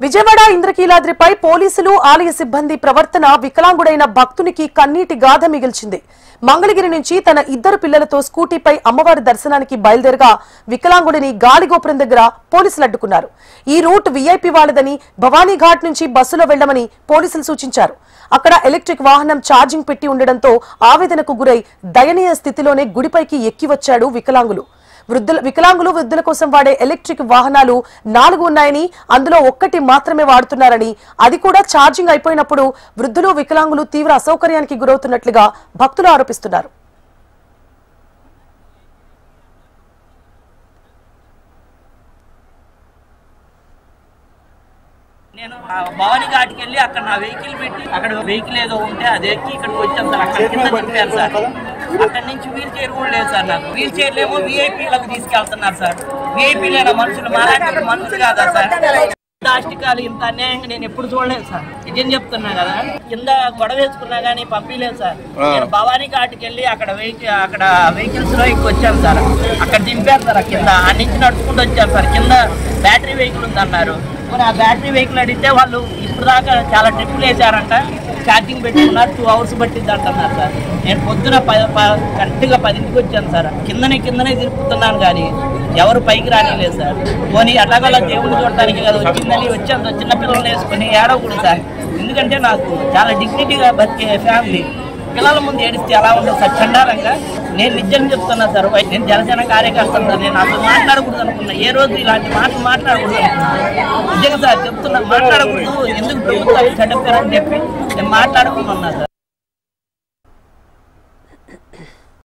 విజయవాడ ఇంద్రకీలాద్రిపై పోలీసులు ఆలయ సిబ్బంది ప్రవర్తన వికలాంగుడైన భక్తునికి కన్నీటి గాథ మిగిల్చింది. మంగళగిరి నుంచి తన ఇద్దరు పిల్లలతో స్కూటీపై అమ్మవారి దర్శనానికి బయలుదేరగా వికలాంగుడిని గాలిగోపురం దగ్గర పోలీసులు అడ్డుకున్నారు. ఈ రూట్ వీఐపీ వాళ్లదని, భవానీఘాట్ నుంచి బస్సులో వెళ్లమని పోలీసులు సూచించారు. అక్కడ ఎలక్ట్రిక్ వాహనం ఛార్జింగ్ పెట్టి ఉండడంతో ఆవేదనకు గురై దయనీయ స్థితిలోనే గుడిపైకి ఎక్కి వచ్చాడు వికలాంగులు. వికలాంగులు వృద్ధుల కోసం వాడే ఎలక్ట్రిక్ వాహనాలు 4 ఉన్నాయని, అందులో ఒక్కటి మాత్రమే వాడుతున్నారని, అది కూడా ఛార్జింగ్ అయిపోయినప్పుడు వృద్ధులు వికలాంగులు తీవ్ర అసౌకర్యానికి గురవుతున్నట్లుగా భక్తులు ఆరోపిస్తున్నారు. నేను భవానీఘాట్కి వెళ్ళి అక్కడ నా వెహికల్ పెట్టి అక్కడ వెహికల్ ఏదో ఉంటే అది ఎక్కి ఇక్కడికి వచ్చాను సార్. అక్కడ కింద దింపారు సార్. అక్కడి నుంచి వీల్ చైర్ కూడా లేదు సార్. నాకు వీల్ చైర్లేమో వీఐపీలకు తీసుకెళ్తున్నారు సార్. వీఐపీ లేని మనుషులు మాలాంటి మనుషులు కాదా సార్? దాష్టికాలు ఇంత అన్యాయంగా నేను ఎప్పుడు చూడలేదు సార్. నిజం చెప్తున్నా కదా, కింద గొడవ వేసుకున్నా కానీ పంపించలేదు సార్. నేను భవానీఘాట్కి వెళ్ళి అక్కడ వెహికల్స్ లో ఎక్కి వచ్చాను సార్. అక్కడ దింపారు సార్. కింద ఆ నుంచి నడుచుకుంటూ వచ్చాను సార్. కింద బ్యాటరీ వెహికల్ ఉందన్నారు. మరి ఆ బ్యాటరీ వెహికల్ అడిగితే వాళ్ళు ఇప్పుడు దాకా చాలా ట్రిప్పులు వేసారంట, ఛార్జింగ్ పెట్టుకున్నారు, 2 hours పట్టింది అంటున్నారు సార్. నేను పొద్దున కరెక్ట్గా 10కి వచ్చాను సార్. కిందనే తిరుగుతున్నాను కానీ ఎవరు పైకి రానిలేదు సార్. పోనీ అట్లాగలా దేవుడు చూడటానికి కదా వచ్చాను. చిన్నపిల్లలు వేసుకొని ఏడవకూడదు సార్. ఎందుకంటే నాకు చాలా డిగ్నిటీగా బతికే ఫ్యామిలీ. పిల్లల ముందు ఏడిస్తే ఎలా ఉండదు సార్ చండాలంగా. నేను నిజం చెప్తున్నా సార్. నేను జనసేన కార్యకర్తను సార్. నేను అసలు మాట్లాడకూడదు అనుకున్నా. ఏ రోజు ఇలాంటి మాటలు మాట్లాడకూడదు అనుకున్నా. నిజంగా సార్ చెప్తున్నా, మాట్లాడకూడదు. ఎందుకు ప్రభుత్వాలు చెడ్డ పేరని చెప్పి నేను మాట్లాడుకున్నా సార్.